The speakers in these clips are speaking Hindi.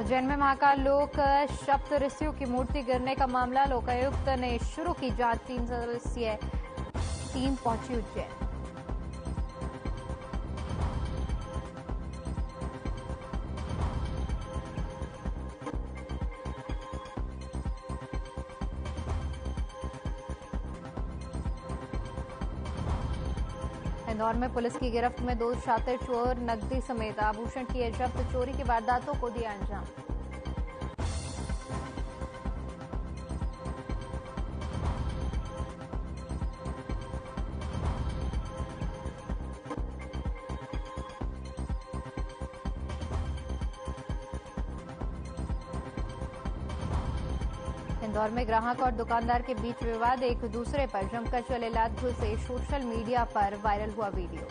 उज्जैन में महाकाल लोक सप्त ऋषियों की मूर्ति गिरने का मामला, लोकायुक्त ने शुरू की जांच। 3 सदस्यीय टीम पहुंची उज्जैन। इंदौर में पुलिस की गिरफ्त में 2 शातिर चोर नकदी समेत आभूषण किए जब्त। चोरी की वारदातों को दिया अंजाम। इंदौर में ग्राहक और दुकानदार के बीच विवाद, एक दूसरे पर जमकर चले लात घुसे। सोशल मीडिया पर वायरल हुआ वीडियो।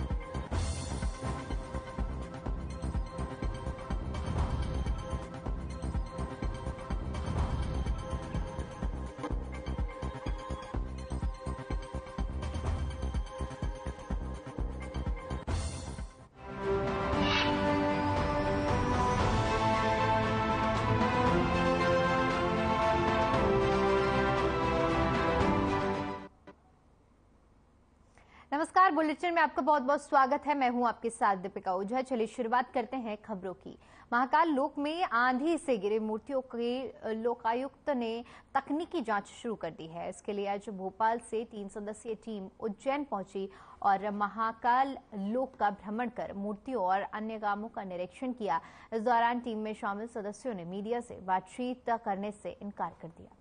नमस्कार, बुलेटिन में आपका बहुत बहुत स्वागत है। मैं हूं आपके साथ दीपिका ओझा। चलिए शुरुआत करते हैं खबरों की। महाकाल लोक में आंधी से गिरी मूर्तियों की लोकायुक्त ने तकनीकी जांच शुरू कर दी है। इसके लिए आज भोपाल से 3 सदस्यीय टीम उज्जैन पहुंची और महाकाल लोक का भ्रमण कर मूर्तियों और अन्य कामों का निरीक्षण किया। इस दौरान टीम में शामिल सदस्यों ने मीडिया से बातचीत करने से इनकार कर दिया।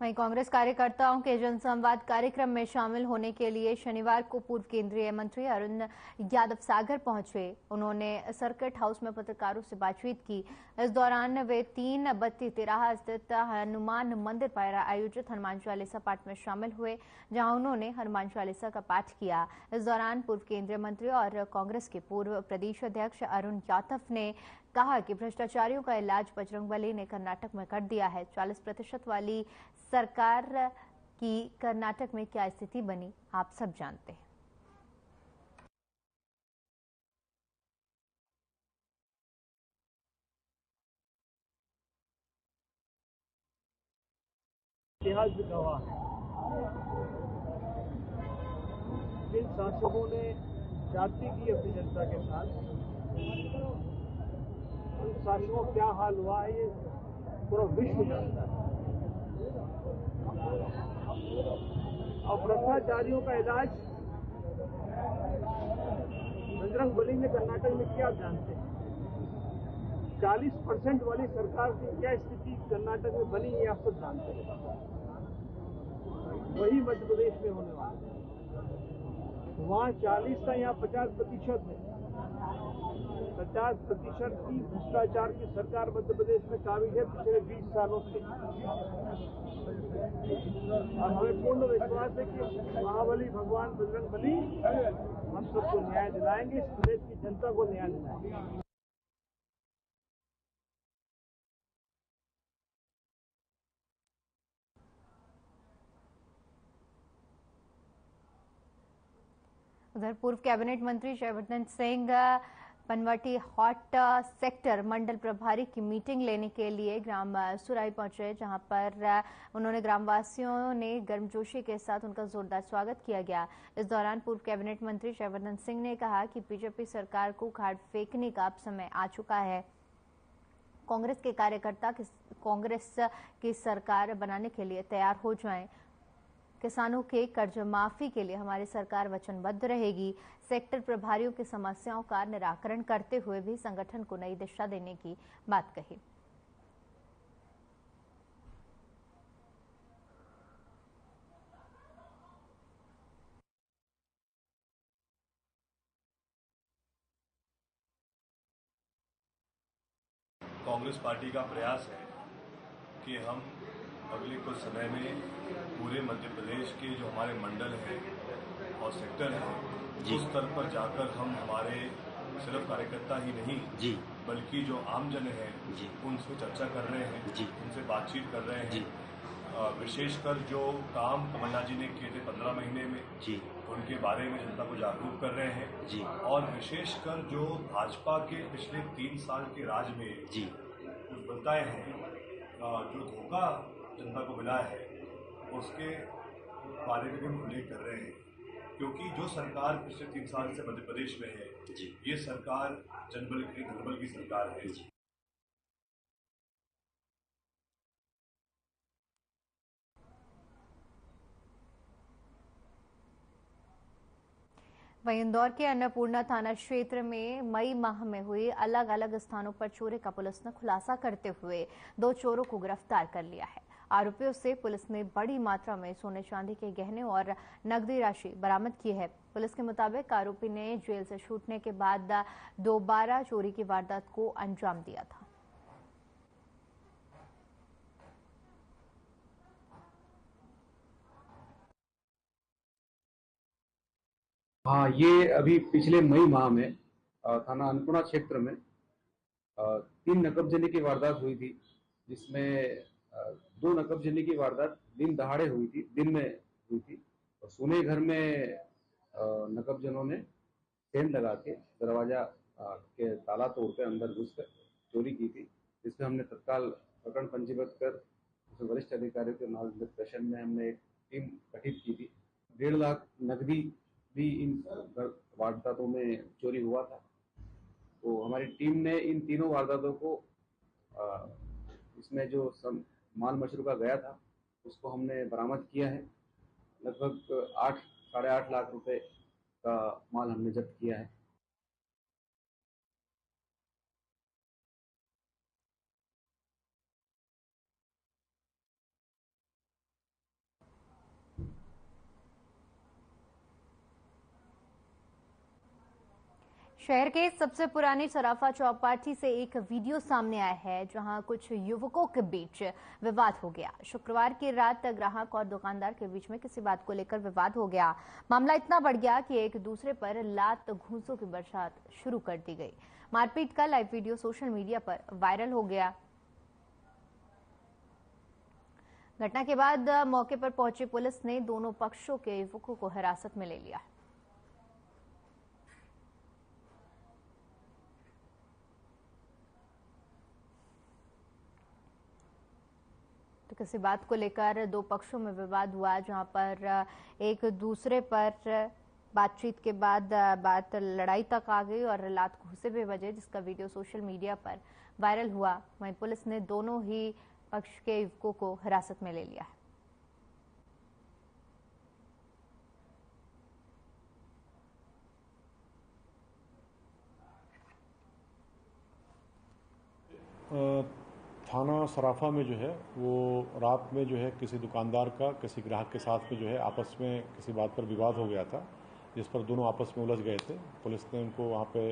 वहीं कांग्रेस कार्यकर्ताओं के जनसंवाद कार्यक्रम में शामिल होने के लिए शनिवार को पूर्व केंद्रीय मंत्री अरुण यादव सागर पहुंचे। उन्होंने सर्किट हाउस में पत्रकारों से बातचीत की। इस दौरान वे 3 बत्ती तिराहा स्थित हनुमान मंदिर पर आयोजित हनुमान चालीसा पाठ में शामिल हुए, जहां उन्होंने हनुमान चालीसा का पाठ किया। इस दौरान पूर्व केंद्रीय मंत्री और कांग्रेस के पूर्व प्रदेश अध्यक्ष अरुण यादव ने कहा कि भ्रष्टाचारियों का इलाज बजरंगबली ने कर्नाटक में कर दिया है। 40% वाली सरकार की कर्नाटक में क्या स्थिति बनी, आप सब जानते हैं। इतिहास भी गवाह है। जिन शासकों ने जाति की अपनी जनता के साथ, उन शासकों का क्या हाल हुआ है ये पूरा विश्व जानता है। और भ्रष्टाचारियों का इलाज बजरंगबली ने कर्नाटक में किया, जानते हैं। 40% वाली सरकार की क्या स्थिति कर्नाटक में बनी है, आप सब जानते हैं। वही मध्य प्रदेश में होने वाला है। वहां 40 था, यहाँ 50% है। 50% की भ्रष्टाचार की सरकार मध्य प्रदेश में काबिज है पिछले 20 सालों से। और हमें पूर्ण विश्वास है कि महाबली भगवान बजरंगबली हम सबको न्याय दिलाएंगे, इस प्रदेश की जनता को न्याय दिलाएंगे। उधर पूर्व कैबिनेट मंत्री जयवर्धन सिंह बनवाटी हॉट सेक्टर मंडल प्रभारी की मीटिंग लेने के लिए ग्राम सुराई पहुंचे, जहां पर उन्होंने ग्रामवासियों ने गर्मजोशी के साथ उनका जोरदार स्वागत किया गया। इस दौरान पूर्व कैबिनेट मंत्री जयवर्धन सिंह ने कहा कि बीजेपी सरकार को उखाड़ फेंकने का अब समय आ चुका है। कांग्रेस के कार्यकर्ता कांग्रेस की सरकार बनाने के लिए तैयार हो जाएं। किसानों के कर्ज माफी के लिए हमारी सरकार वचनबद्ध रहेगी। सेक्टर प्रभारियों की समस्याओं का निराकरण करते हुए भी संगठन को नई दिशा देने की बात कही। कांग्रेस पार्टी का प्रयास है कि हम अगले कुछ समय में पूरे मध्य प्रदेश के जो हमारे मंडल हैं और सेक्टर हैं उस स्तर पर जाकर हम हमारे सिर्फ कार्यकर्ता ही नहीं बल्कि जो आमजन हैं उनसे चर्चा कर रहे हैं, उनसे बातचीत कर रहे हैं। विशेषकर जो काम कमलनाथ जी ने किए थे 15 महीने में उनके बारे में जनता को जागरूक कर रहे हैं और विशेषकर जो भाजपा के पिछले 3 साल के राज में कुछ बताए हैं, जो धोखा जनता को मिला है उसके बारे में हम उल्लेख कर रहे हैं, क्योंकि जो सरकार पिछले 3 साल से मध्य प्रदेश में है ये सरकार जनबल की धनबल की सरकार है। वहीं इंदौर के अन्नपूर्णा थाना क्षेत्र में मई माह में हुई अलग अलग स्थानों पर चोरी का पुलिस ने खुलासा करते हुए 2 चोरों को गिरफ्तार कर लिया है। आरोपियों से पुलिस ने बड़ी मात्रा में सोने चांदी के गहने और नकदी राशि बरामद की है। पुलिस के मुताबिक आरोपी ने जेल से छूटने के बाद दोबारा चोरी की वारदात को अंजाम दिया था। हाँ, ये अभी पिछले मई माह में थाना अन्नपूर्णा क्षेत्र में 3 नकबजनी की वारदात हुई थी, जिसमें 2 नकबजनी की वारदात दिन दहाड़े हुई थी, दिन में हुई थी और सोने घर में नकबजनों ने सेंध लगा के दरवाजा के ताला तोड़ कर अंदर घुसकर चोरी की थी, जिसमें हमने तत्काल प्रकरण पंजीबद्ध कर वरिष्ठ अधिकारियों के मार्गदर्शन में हमने एक टीम गठित की थी। 1.5 लाख नकदी भी इन वारदातों में चोरी हुआ था। तो हमारी टीम ने इन तीनों वारदातों को इसमें जो माल मशरूका गया था उसको हमने बरामद किया है। लगभग 8-8.5 लाख रुपए का माल हमने जब्त किया है। शहर के सबसे पुरानी सराफा चौपाटी से एक वीडियो सामने आया है जहां कुछ युवकों के बीच विवाद हो गया। शुक्रवार की रात ग्राहक और दुकानदार के बीच में किसी बात को लेकर विवाद हो गया। मामला इतना बढ़ गया कि एक दूसरे पर लात घूंसों की बरसात शुरू कर दी गई। मारपीट का लाइव वीडियो सोशल मीडिया पर वायरल हो गया। घटना के बाद मौके पर पहुंची पुलिस ने दोनों पक्षों के युवकों को हिरासत में ले लिया। तो किसी बात को लेकर 2 पक्षों में विवाद हुआ, जहां पर एक दूसरे पर बातचीत के बाद बात लड़ाई तक आ गई और लात घूंसे भी बजे, जिसका वीडियो सोशल मीडिया पर वायरल हुआ। वहीं पुलिस ने दोनों ही पक्ष के युवकों को हिरासत में ले लिया है। थाना सराफा में जो है वो रात में जो है किसी दुकानदार का किसी ग्राहक के साथ में जो है आपस में किसी बात पर विवाद हो गया था, जिस पर दोनों आपस में उलझ गए थे। पुलिस ने उनको वहाँ पे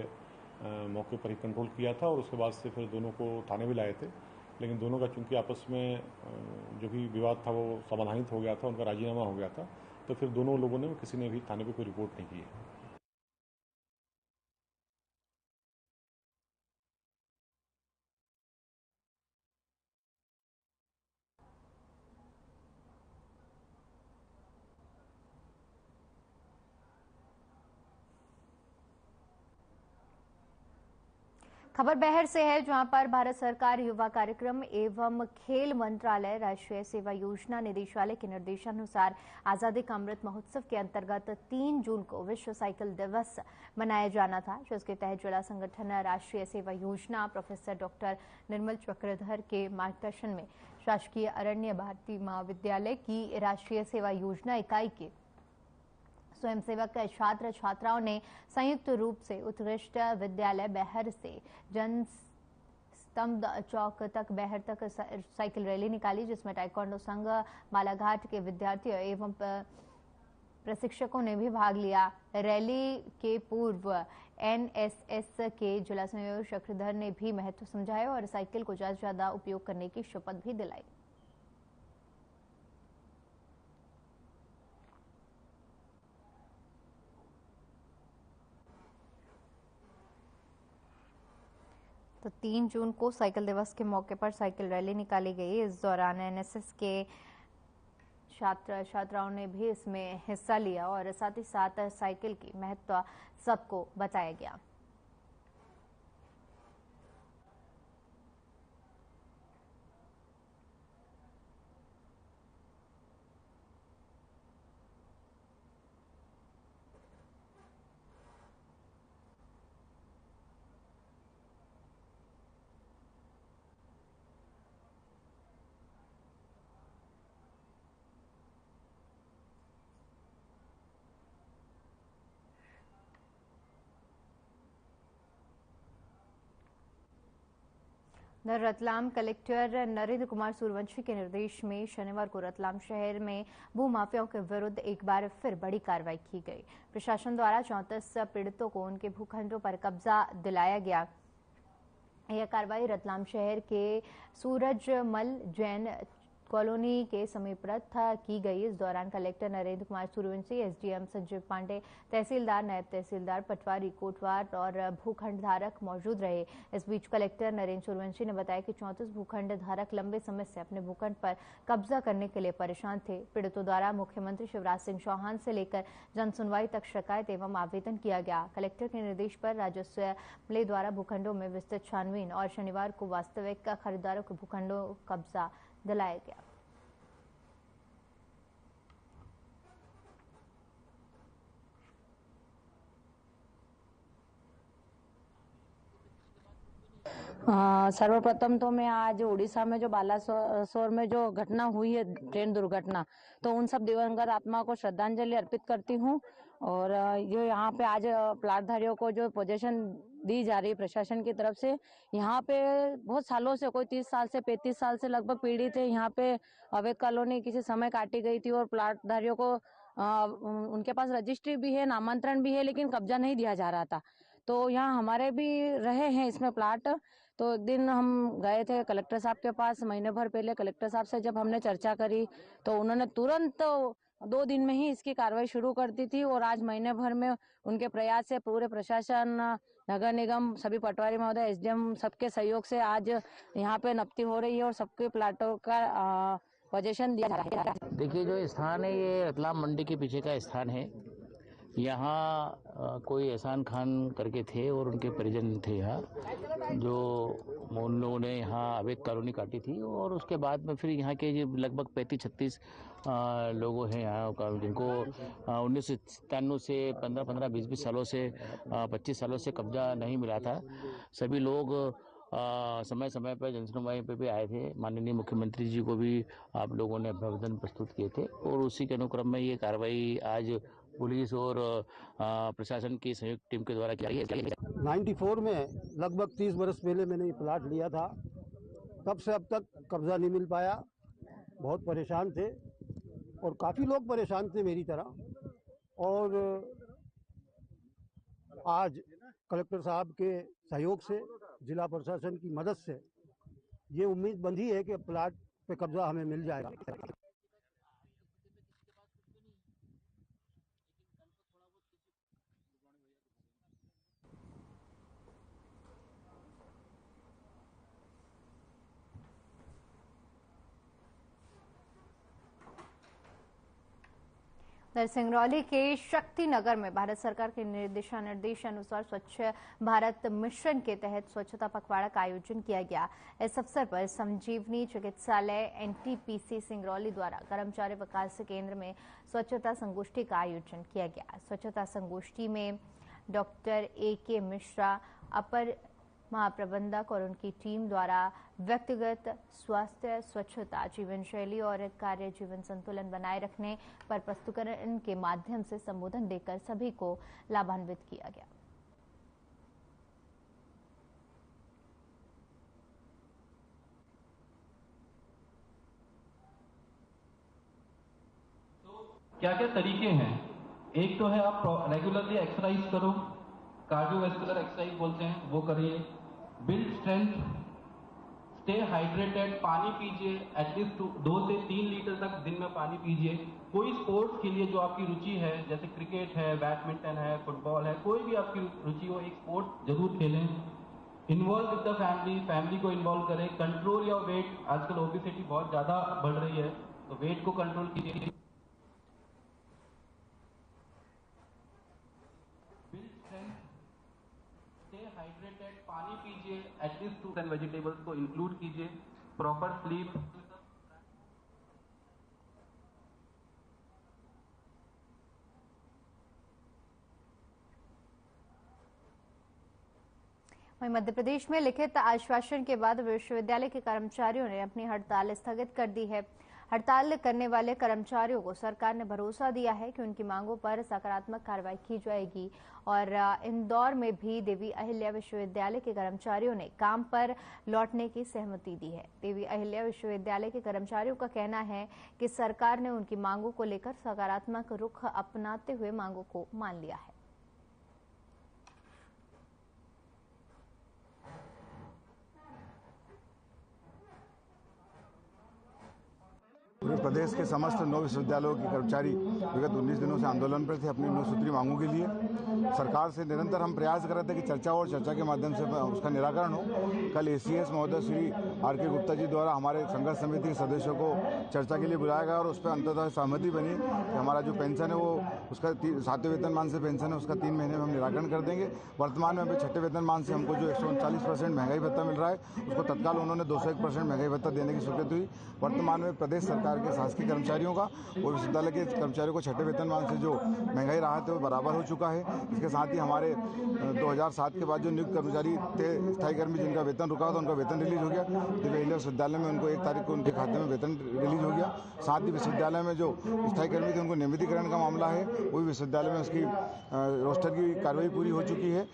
मौके पर ही कंट्रोल किया था और उसके बाद से फिर दोनों को थाने भी लाए थे, लेकिन दोनों का चूंकि आपस में जो भी विवाद था वो समाधानित हो गया था, उनका राजीनामा हो गया था, तो फिर दोनों लोगों ने किसी ने भी थाने पर कोई रिपोर्ट नहीं की है। खबर बहर से है, जहां पर भारत सरकार युवा कार्यक्रम एवं खेल मंत्रालय राष्ट्रीय सेवा योजना निदेशालय के निर्देशानुसार आजादी का अमृत महोत्सव के अंतर्गत 3 जून को विश्व साइकिल दिवस मनाया जाना था, जिसके तहत जिला संगठन राष्ट्रीय सेवा योजना प्रोफेसर डॉक्टर निर्मल चक्रधर के मार्गदर्शन में शासकीय अरण्य भारती महाविद्यालय की राष्ट्रीय सेवा योजना इकाई के स्वयंसेवक छात्र छात्राओं ने संयुक्त रूप से उत्कृष्ट विद्यालय बहर से जन स्तंभ चौक तक बहर तक साइकिल रैली निकाली, जिसमें ताइक्वांडो संघ बालाघाट के विद्यार्थियों एवं प्रशिक्षकों ने भी भाग लिया। रैली के पूर्व एनएसएस के जिला संयोजक चक्रधर ने भी महत्व समझाया और साइकिल को ज्यादा से ज्यादा उपयोग करने की शपथ भी दिलाई। तो 3 जून को साइकिल दिवस के मौके पर साइकिल रैली निकाली गई। इस दौरान एनएसएस के छात्राओं ने भी इसमें हिस्सा लिया और साथ ही साथ साइकिल की महत्व सबको बताया गया। रतलाम कलेक्टर नरेंद्र कुमार सूर्यवंशी के निर्देश में शनिवार को रतलाम शहर में भूमाफियाओं के विरुद्ध एक बार फिर बड़ी कार्रवाई की गई। प्रशासन द्वारा 34 पीड़ितों को उनके भूखंडों पर कब्जा दिलाया गया। यह कार्रवाई रतलाम शहर के सूरजमल जैन कॉलोनी के समीप की गई। इस दौरान कलेक्टर नरेंद्र कुमार सूर्यवंशी, एसडीएम संजीव पांडे, तहसीलदार, नायब तहसीलदार, पटवारी, कोटवार और भूखंड धारक मौजूद रहे। इस बीच कलेक्टर नरेंद्र सूर्यवंशी ने बताया कि 34 भूखंड धारक लंबे समय से अपने भूखंड पर कब्जा करने के लिए परेशान थे। पीड़ितों द्वारा मुख्यमंत्री शिवराज सिंह चौहान से लेकर जन सुनवाई तक शिकायत एवं आवेदन किया गया। कलेक्टर के निर्देश पर राजस्व अमले द्वारा भूखंडों में विस्तृत छानबीन और शनिवार को वास्तविक खरीदारों के भूखंडों कब्जा दिलाया गया। सर्वप्रथम तो मैं आज उड़ीसा में जो बालासोर में जो घटना हुई है, ट्रेन दुर्घटना, तो उन सब दिवंगत आत्मा को श्रद्धांजलि अर्पित करती हूँ। और जो यहाँ पे आज प्लाटधारियों को जो पोजीशन दी जा रही है प्रशासन की तरफ से, यहाँ पे बहुत सालों से, कोई 30 साल से 35 साल से लगभग पीड़ित है। यहाँ पे अवैध कॉलोनी किसी समय काटी गई थी और प्लाटधारियों को उनके पास रजिस्ट्री भी है, नामांतरण भी है, लेकिन कब्जा नहीं दिया जा रहा था। तो यहाँ हमारे भी रहे हैं इसमें प्लाट। तो एक दिन हम गए थे कलेक्टर साहब के पास, महीने भर पहले कलेक्टर साहब से जब हमने चर्चा करी तो उन्होंने तुरंत 2 दिन में ही इसकी कार्रवाई शुरू कर दी थी। और आज महीने भर में उनके प्रयास से पूरे प्रशासन, नगर निगम, सभी पटवारी महोदय, एसडीएम सबके सहयोग से आज यहाँ पे नपती हो रही है और सबके प्लाटों का पोजीशन दिया जा रहा है। देखिए, जो स्थान है ये रतलाम मंडी के पीछे का स्थान है। यहाँ कोई एहसान खान करके थे और उनके परिजन थे यहाँ, जो उन लोगों ने यहाँ अवैध कॉलोनी काटी थी। और उसके बाद में फिर यहाँ के लगभग 35-36 लोगों हैं यहाँ का, जिनको 1997 से 15-20 सालों से 25 सालों से कब्जा नहीं मिला था। सभी लोग समय समय पर जनसुनवाई पे भी आए थे। माननीय मुख्यमंत्री जी को भी आप लोगों ने अभिवादन प्रस्तुत किए थे और उसी के अनुक्रम में ये कार्रवाई आज पुलिस और प्रशासन की संयुक्त टीम के द्वारा किया गया। 94 में लगभग 30 वर्ष पहले मैंने ये प्लाट लिया था। तब से अब तक कब्जा नहीं मिल पाया। बहुत परेशान थे और काफ़ी लोग परेशान थे मेरी तरह। और आज कलेक्टर साहब के सहयोग से, जिला प्रशासन की मदद से ये उम्मीद बंधी है कि प्लाट पे कब्जा हमें मिल जाएगा। सिंगरौली के शक्ति नगर में भारत सरकार के निर्देश अनुसार स्वच्छ भारत मिशन के तहत स्वच्छता पखवाड़ा का आयोजन किया गया। इस अवसर पर संजीवनी चिकित्सालय एनटीपीसी सिंगरौली द्वारा कर्मचारी विकास केंद्र में स्वच्छता संगोष्ठी का आयोजन किया गया। स्वच्छता संगोष्ठी में डॉक्टर AK मिश्रा, अपर महाप्रबंधक और उनकी टीम द्वारा व्यक्तिगत स्वास्थ्य, स्वच्छता, जीवन शैली और कार्य जीवन संतुलन बनाए रखने पर प्रस्तुतिकरण के माध्यम से संबोधन देकर सभी को लाभान्वित किया गया। क्या क्या तरीके हैं? एक तो है आप रेगुलरली एक्सरसाइज करो, कार्डियोवैस्कुलर एक्सरसाइज बोलते हैं वो करिए। बिल्ड स्ट्रेंथ, स्टे हाइड्रेटेड, पानी पीजिए, एटलीस्ट 2 से 3 लीटर तक दिन में पानी पीजिए। कोई स्पोर्ट्स के लिए जो आपकी रुचि है, जैसे क्रिकेट है, बैडमिंटन है, फुटबॉल है, कोई भी आपकी रुचि हो, एक स्पोर्ट जरूर खेलें। Involve with the family, family को इन्वॉल्व करें। कंट्रोल योर वेट, आजकल ओबेसिटी बहुत ज़्यादा बढ़ रही है, तो वेट को कंट्रोल कीजिए। बिल्ड स्ट्रेंथ, स्टे हाइड्रेटेड, पानी पीजिए, एटलीस्ट 2 एंड वेजिटेबल्स को इंक्लूड कीजिए। Proper sleep. वहीं मध्य प्रदेश में लिखित आश्वासन के बाद विश्वविद्यालय के कर्मचारियों ने अपनी हड़ताल स्थगित कर दी है। हड़ताल करने वाले कर्मचारियों को सरकार ने भरोसा दिया है कि उनकी मांगों पर सकारात्मक कार्रवाई की जाएगी। और इंदौर में भी देवी अहिल्या विश्वविद्यालय के कर्मचारियों ने काम पर लौटने की सहमति दी है। देवी अहिल्या विश्वविद्यालय के कर्मचारियों का कहना है कि सरकार ने उनकी मांगों को लेकर सकारात्मक रुख अपनाते हुए मांगों को मान लिया है। पूरे प्रदेश के समस्त 9 विश्वविद्यालयों के कर्मचारी विगत 19 दिनों से आंदोलन पर थे अपनी 9 सूत्री मांगों के लिए। सरकार से निरंतर हम प्रयास कर रहे थे कि चर्चा और चर्चा के माध्यम से उसका निराकरण हो। कल एसीएस महोदय श्री आर.के. गुप्ता जी द्वारा हमारे संघर्ष समिति के सदस्यों को चर्चा के लिए बुलाया गया और उस पर अंततः सहमति बनी कि हमारा जो पेंशन है वो उसका 7वें वेतनमान से पेंशन है उसका 3 महीने में हम निराकरण कर देंगे। वर्तमान में अभी 6ठे वेतनमान से हमको जो 139% महंगाई भत्ता मिल रहा है उसको तत्काल उन्होंने 201% महंगाई भत्ता देने की स्वीकृति हुई। वर्तमान में प्रदेश सरकार के शासकीय कर्मचारियों का और विश्वविद्यालय के कर्मचारियों को 6ठे वेतनमान से जो महंगाई राहत है वो बराबर हो चुका है। इसके साथ ही हमारे 2007 के बाद जो नियुक्त कर्मचारी थे, स्थायी कर्मी जिनका वेतन रुका था, उनका वेतन रिलीज हो गया। दिव्य अहिल्या विश्वविद्यालय में उनको 1 तारीख को उनके खाते में वेतन रिलीज हो गया। साथ ही विश्वविद्यालय में जो स्थायी कर्मी थे उनको नियमितीकरण का मामला है वो भी विश्वविद्यालय में उसकी रोस्टर की कार्रवाई पूरी हो चुकी है।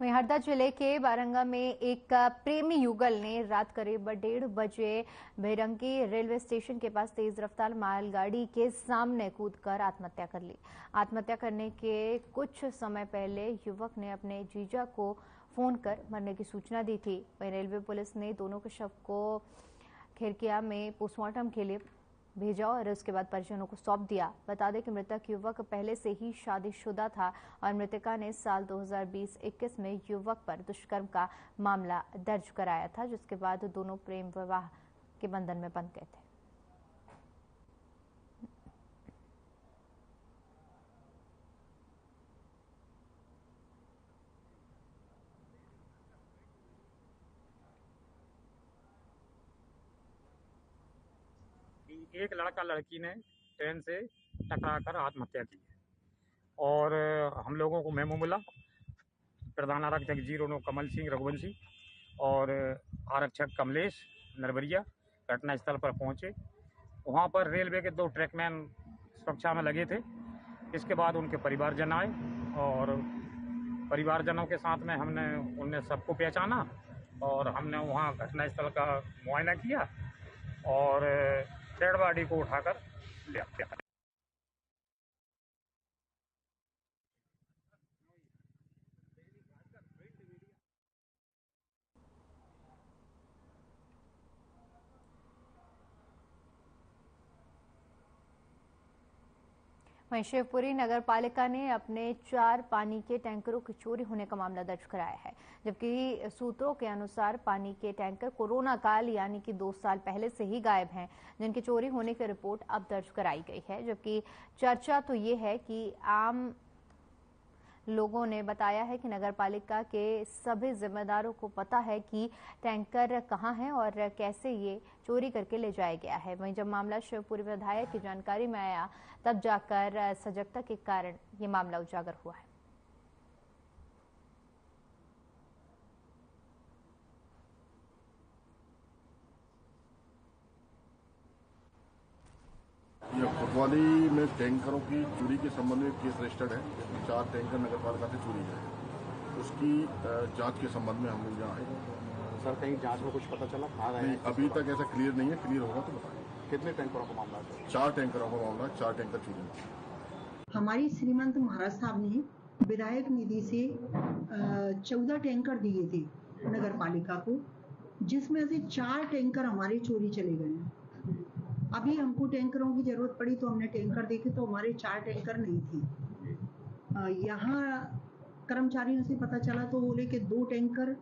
वहीं हरदा जिले के बारंगा में एक प्रेमी युगल ने रात करीब 1:30 बजे भेरंगी रेलवे स्टेशन के पास तेज रफ्तार मालगाड़ी के सामने कूदकर आत्महत्या कर ली। आत्महत्या करने के कुछ समय पहले युवक ने अपने जीजा को फोन कर मरने की सूचना दी थी। वहीं रेलवे पुलिस ने दोनों के शव को खिरकिया में पोस्टमार्टम के लिए भेजा और उसके बाद परिजनों को सौंप दिया। बता दें कि मृतक युवक पहले से ही शादीशुदा था और मृतका ने साल 2020-21 में युवक पर दुष्कर्म का मामला दर्ज कराया था, जिसके बाद दोनों प्रेम विवाह के बंधन में बंध गए थे। एक लड़का लड़की ने ट्रेन से टकराकर आत्महत्या की और हम लोगों को मेमो मिला। प्रधान आरक्षक 09 कमल सिंह रघुवंशी और आरक्षक कमलेश नरवरिया घटनास्थल पर पहुंचे। वहां पर रेलवे के 2 ट्रैकमैन सुरक्षा में लगे थे। इसके बाद उनके परिवारजन आए और परिवारजनों के साथ में उनने सबको पहचाना और हमने वहां घटनास्थल का मुआयना किया और डेड बॉडी को उठाकर ले आते हैं। वहीं शिवपुरी नगर पालिका ने अपने 4 पानी के टैंकरों की चोरी होने का मामला दर्ज कराया है, जबकि सूत्रों के अनुसार पानी के टैंकर कोरोना काल यानी कि 2 साल पहले से ही गायब हैं, जिनकी चोरी होने की रिपोर्ट अब दर्ज कराई गई है। जबकि चर्चा तो ये है कि आम लोगों ने बताया है कि नगरपालिका के सभी जिम्मेदारों को पता है कि टैंकर कहां है और कैसे ये चोरी करके ले जाया गया है। वहीं जब मामला शिवपुरी विधायक की जानकारी में आया तब जाकर सजगता के कारण ये मामला उजागर हुआ है। कोतवाली में टैंकरों की चोरी के संबंध में केस रजिस्टर्ड है। 4 टैंकर नगर पालिका से चोरी गए। उसकी जांच के संबंध में हम लोग यहाँ आए। सर कहीं जांच में कुछ पता चला? नहीं, अभी तक ऐसा क्लियर नहीं है, क्लियर होगा तो बताएंगे। कितने टैंकरों का मामला है? 4 टैंकरों का मामला, 4 टैंकर चोरी। हमारी श्रीमंत महाराज साहब ने विधायक निधि से 14 टैंकर दिए थे नगर पालिका को, जिसमें से 4 टैंकर हमारे चोरी चले गए। अभी हमको टैंकरों की जरूरत पड़ी तो हमने टैंकर देखे तो हमारे 4 टैंकर नहीं थे। यहाँ कर्मचारियों से पता चला तो बोले कि 2 टैंकर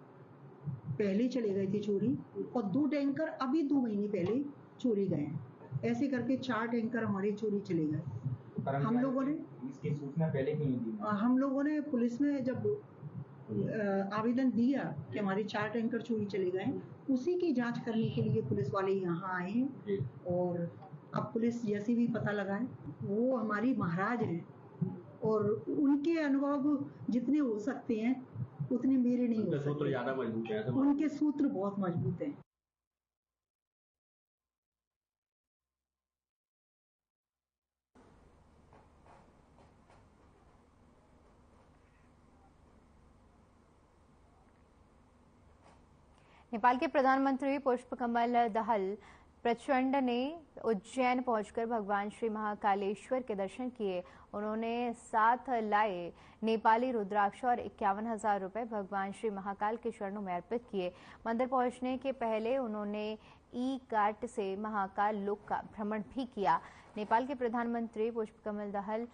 पहले चले गए थे चोरी और 2 टैंकर अभी 2 महीने पहले चोरी गए। ऐसे करके 4 टैंकर हमारे चोरी चले गए। हम लोगों ने इसकी सूचना पहले क्यों नहीं दी? हम लोगों ने पुलिस में जब आवेदन दिया कि हमारे 4 टैंकर चोरी चले गए, उसी की जांच करने के लिए पुलिस वाले यहाँ आए हैं। और अब पुलिस जैसे भी पता लगाए, वो हमारी महाराज हैं और उनके अनुभव जितने हो सकते हैं उतने मेरे नहीं हो सकते। सूत्र ज्यादा मजबूत है, उनके सूत्र बहुत मजबूत हैं। नेपाल के प्रधानमंत्री पुष्पकमल दहल प्रचंड ने उज्जैन पहुंचकर भगवान श्री महाकालेश्वर के दर्शन किए। उन्होंने साथ लाए नेपाली रुद्राक्ष और 51,000 रुपए भगवान श्री महाकाल के चरणों में अर्पित किए। मंदिर पहुंचने के पहले उन्होंने ई कार्ट से महाकाल लोक का भ्रमण भी किया। नेपाल के प्रधानमंत्री पुष्पकमल दहल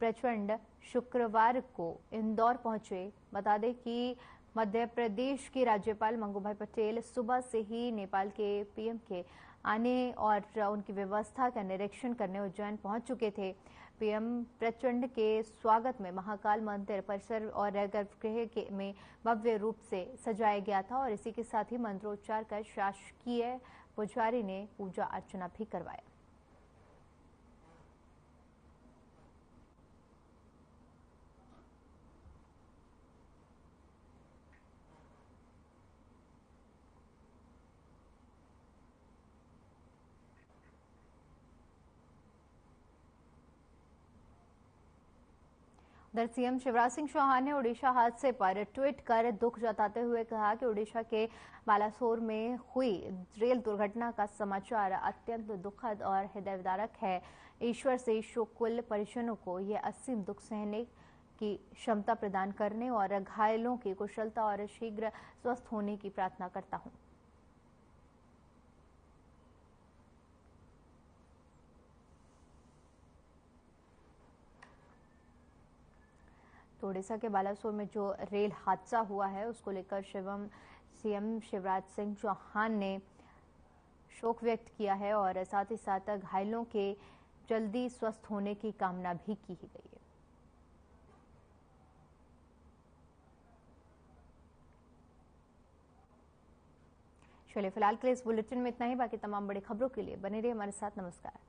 प्रचंड शुक्रवार को इंदौर पहुंचे। बता दें कि मध्य प्रदेश के राज्यपाल मंगूभाई पटेल सुबह से ही नेपाल के पीएम के आने और उनकी व्यवस्था का निरीक्षण करने उज्जैन पहुंच चुके थे। पीएम प्रचंड के स्वागत में महाकाल मंदिर परिसर और गर्भगृह में भव्य रूप से सजाया गया था और इसी के साथ ही मंत्रोच्चार कर शासकीय पुजारी ने पूजा अर्चना भी करवाया। उधर सीएम शिवराज सिंह चौहान ने ओडिशा हादसे पर ट्वीट कर दुख जताते हुए कहा कि ओडिशा के बालासोर में हुई रेल दुर्घटना का समाचार अत्यंत दुखद और हृदयविदारक है। ईश्वर से शोककुल परिजनों को ये असीम दुख सहने की क्षमता प्रदान करने और घायलों की कुशलता और शीघ्र स्वस्थ होने की प्रार्थना करता हूं। तो ओडिशा के बालासोर में जो रेल हादसा हुआ है उसको लेकर सीएम शिवराज सिंह चौहान ने शोक व्यक्त किया है और साथ ही साथ घायलों के जल्दी स्वस्थ होने की कामना भी की गई है। चलिए फिलहाल के लिए इस बुलेटिन में इतना ही। बाकी तमाम बड़ी खबरों के लिए बने रहिए हमारे साथ। नमस्कार।